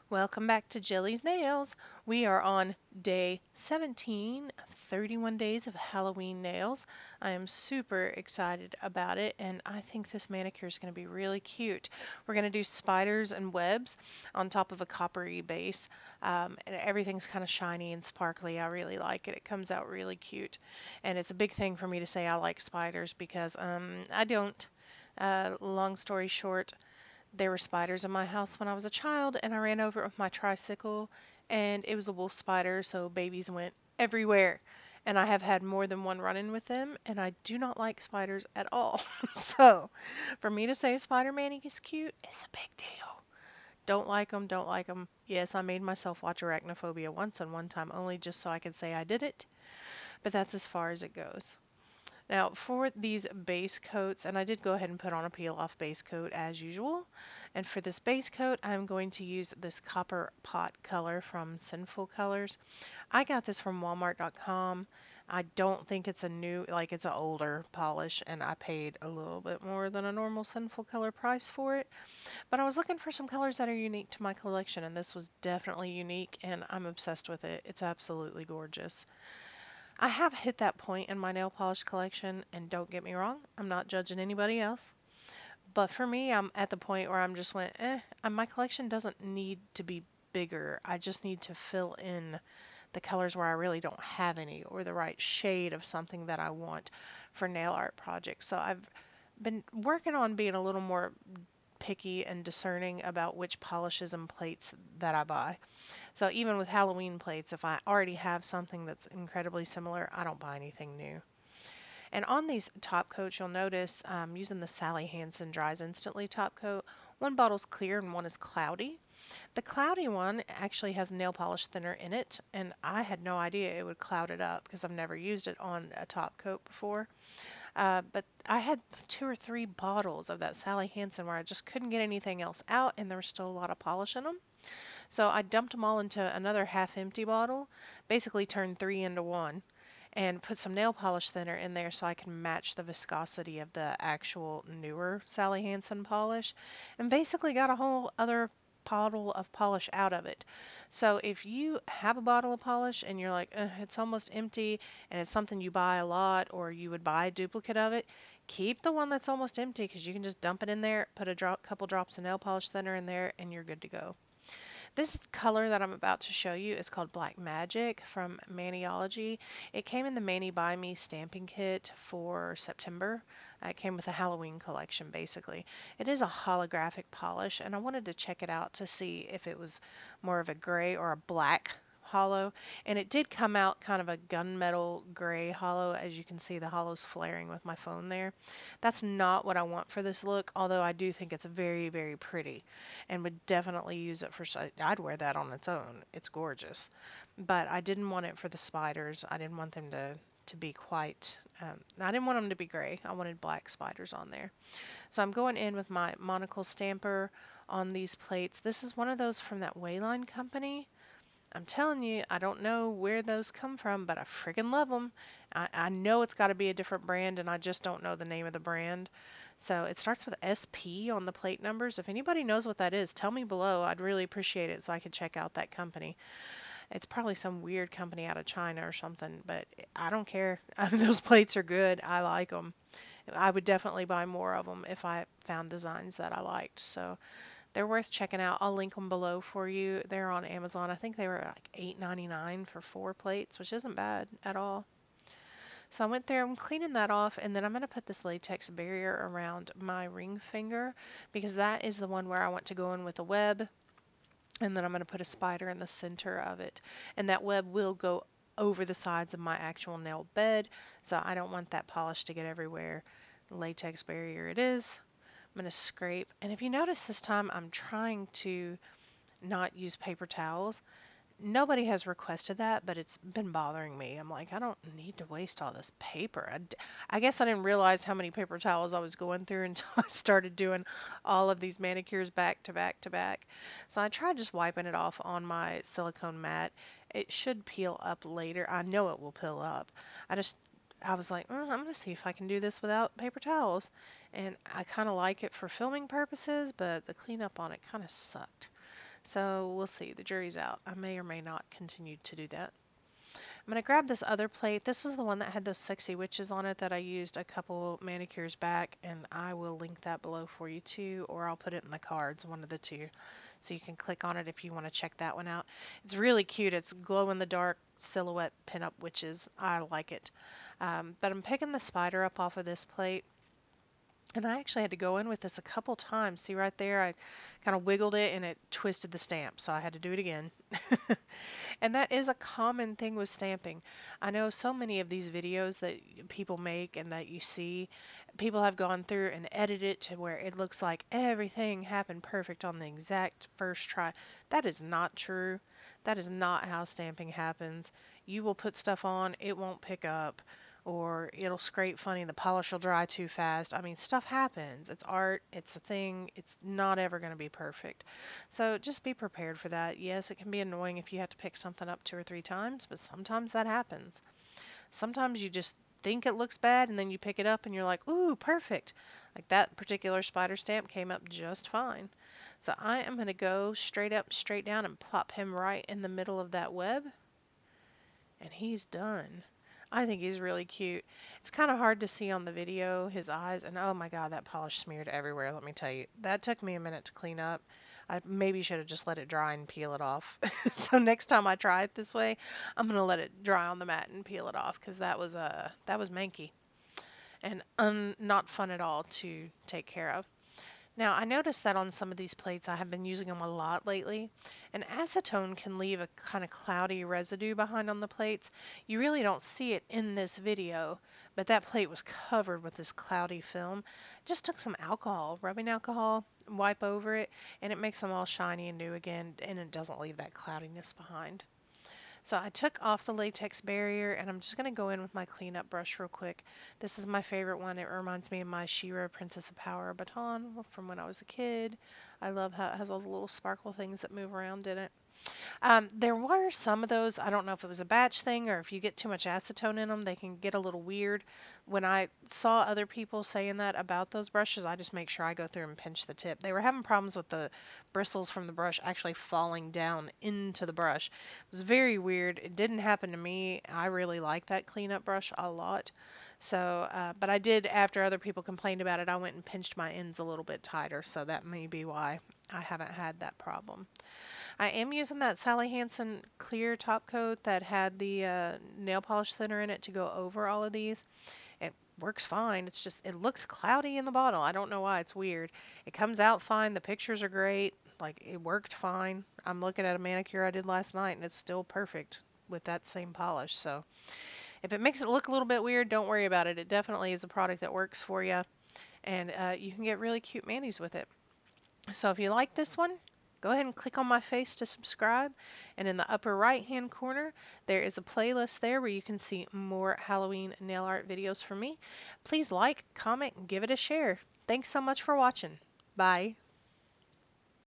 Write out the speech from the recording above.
Welcome back to Jilly's Nails. We are on day 17, 31 days of Halloween nails. I am super excited about it, and I think this manicure is going to be really cute. We're going to do spiders and webs on top of a coppery base, and everything's kind of shiny and sparkly. I really like it. It comes out really cute, and it's a big thing for me to say I like spiders because I don't. Long story short, there were spiders in my house when I was a child, and I ran over it with my tricycle, and it was a wolf spider, so babies went everywhere. And I have had more than one run in with them, and I do not like spiders at all. So, for me to say Spider Man is cute is a big deal. Don't like them, don't like them. Yes, I made myself watch Arachnophobia once and one time only just so I could say I did it, but that's as far as it goes. Now, for these base coats, and I did go ahead and put on a peel off base coat as usual. And for this base coat, I'm going to use this copper pot color from Sinful Colors. I got this from Walmart.com. I don't think it's a new, like it's an older polish, and I paid a little bit more than a normal Sinful Color price for it. But I was looking for some colors that are unique to my collection, and this was definitely unique, and I'm obsessed with it. It's absolutely gorgeous. I have hit that point in my nail polish collection, and don't get me wrong, I'm not judging anybody else. But for me, I'm at the point where I'm just went, my collection doesn't need to be bigger. I just need to fill in the colors where I really don't have any, or the right shade of something that I want for nail art projects. So I've been working on being a little more picky and discerning about which polishes and plates that I buy. So even with Halloween plates, if I already have something that's incredibly similar, I don't buy anything new. And on these top coats, you'll notice I'm using the Sally Hansen Dries Instantly top coat. One bottle's clear and one is cloudy. The cloudy one actually has nail polish thinner in it, and I had no idea it would cloud it up because I've never used it on a top coat before. But I had two or three bottles of that Sally Hansen where I just couldn't get anything else out, and there was still a lot of polish in them. So I dumped them all into another half empty bottle, basically turned three into one, and put some nail polish thinner in there so I can match the viscosity of the actual newer Sally Hansen polish, and basically got a whole other bottle of polish out of it. So if you have a bottle of polish and you're like, it's almost empty and it's something you buy a lot or you would buy a duplicate of it, keep the one that's almost empty because you can just dump it in there, put a couple drops of nail polish thinner in there, and you're good to go. This color that I'm about to show you is called Black Magic from Maniology. It came in the Mani By Me stamping kit for September. It came with a Halloween collection, basically. It is a holographic polish, and I wanted to check it out to see if it was more of a gray or a black hollow. And it did come out kind of a gunmetal gray hollow. As you can see, the hollow's flaring with my phone there. That's not what I want for this look, although I do think it's very, very pretty and would definitely use it for. I'd wear that on its own. It's gorgeous, but I didn't want it for the spiders. I didn't want them to be quite. I didn't want them to be gray. I wanted black spiders on there. So I'm going in with my monocle stamper on these plates. This is one of those from that Wayline company. I'm telling you, I don't know where those come from, but I friggin' love them. I know it's got to be a different brand, and I just don't know the name of the brand. So it starts with SP on the plate numbers. If anybody knows what that is, tell me below. I'd really appreciate it so I could check out that company. It's probably some weird company out of China or something, but I don't care. Those plates are good. I like them. I would definitely buy more of them if I found designs that I liked. So they're worth checking out. I'll link them below for you. They're on Amazon. I think they were like $8.99 for four plates, which isn't bad at all. So I went there, I'm cleaning that off, and then I'm going to put this latex barrier around my ring finger because that is the one where I want to go in with a web, and then I'm going to put a spider in the center of it. And that web will go over the sides of my actual nail bed, so I don't want that polish to get everywhere. Latex barrier it is. I'm going to scrape, and if you notice this time I'm trying to not use paper towels. Nobody has requested that, but it's been bothering me. I'm like, I don't need to waste all this paper. I guess I didn't realize how many paper towels I was going through until I started doing all of these manicures back to back to back. So I tried just wiping it off on my silicone mat. It should peel up later. I know it will peel up. I was like, I'm going to see if I can do this without paper towels. And I kind of like it for filming purposes, but the cleanup on it kind of sucked. So we'll see. The jury's out. I may or may not continue to do that. I'm going to grab this other plate. This was the one that had those sexy witches on it that I used a couple manicures back, and I will link that below for you too, or I'll put it in the cards, one of the two. So you can click on it if you want to check that one out. It's really cute. It's glow in the dark silhouette pinup witches. I like it. But I'm picking the spider up off of this plate. And I actually had to go in with this a couple times. See right there, I kind of wiggled it and it twisted the stamp, so I had to do it again. And that is a common thing with stamping. I know so many of these videos that people make and that you see, people have gone through and edited it to where it looks like everything happened perfect on the exact first try. That is not true. That is not how stamping happens. You will put stuff on, it won't pick up, or it'll scrape funny, the polish will dry too fast. I mean, stuff happens. It's art, it's a thing, it's not ever going to be perfect. So just be prepared for that. Yes, it can be annoying if you have to pick something up 2 or 3 times, but sometimes that happens. Sometimes you just think it looks bad and then you pick it up and you're like, ooh, perfect. Like that particular spider stamp came up just fine. So I am going to go straight up, straight down and plop him right in the middle of that web. And he's done. I think he's really cute. It's kind of hard to see on the video, his eyes, and oh my god, that polish smeared everywhere, let me tell you. That took me a minute to clean up. I maybe should have just let it dry and peel it off. So next time I try it this way, I'm going to let it dry on the mat and peel it off because that was manky and not fun at all to take care of. Now, I noticed that on some of these plates, I have been using them a lot lately, and acetone can leave a kind of cloudy residue behind on the plates. You really don't see it in this video, but that plate was covered with this cloudy film. Just took some alcohol, rubbing alcohol, wipe over it, and it makes them all shiny and new again, and it doesn't leave that cloudiness behind. So I took off the latex barrier and I'm just going to go in with my cleanup brush real quick. This is my favorite one. It reminds me of my She-Ra Princess of Power baton from when I was a kid. I love how it has all the little sparkle things that move around in it. There were some of those. I don't know if it was a batch thing or if you get too much acetone in them, they can get a little weird. When I saw other people saying that about those brushes, I just make sure I go through and pinch the tip. They were having problems with the bristles from the brush actually falling down into the brush. It was very weird. It didn't happen to me. I really like that cleanup brush a lot. So, but I did, after other people complained about it, I went and pinched my ends a little bit tighter, so that may be why I haven't had that problem. I am using that Sally Hansen clear top coat that had the nail polish thinner in it to go over all of these. It works fine. It's just, it looks cloudy in the bottle. I don't know why. It's weird. It comes out fine. The pictures are great. Like, it worked fine. I'm looking at a manicure I did last night and it's still perfect with that same polish. So if it makes it look a little bit weird, don't worry about it. It definitely is a product that works for you. And you can get really cute manis with it. So if you like this one, go ahead and click on my face to subscribe. And in the upper right hand corner, there is a playlist there where you can see more Halloween nail art videos from me. Please like, comment, and give it a share. Thanks so much for watching. Bye.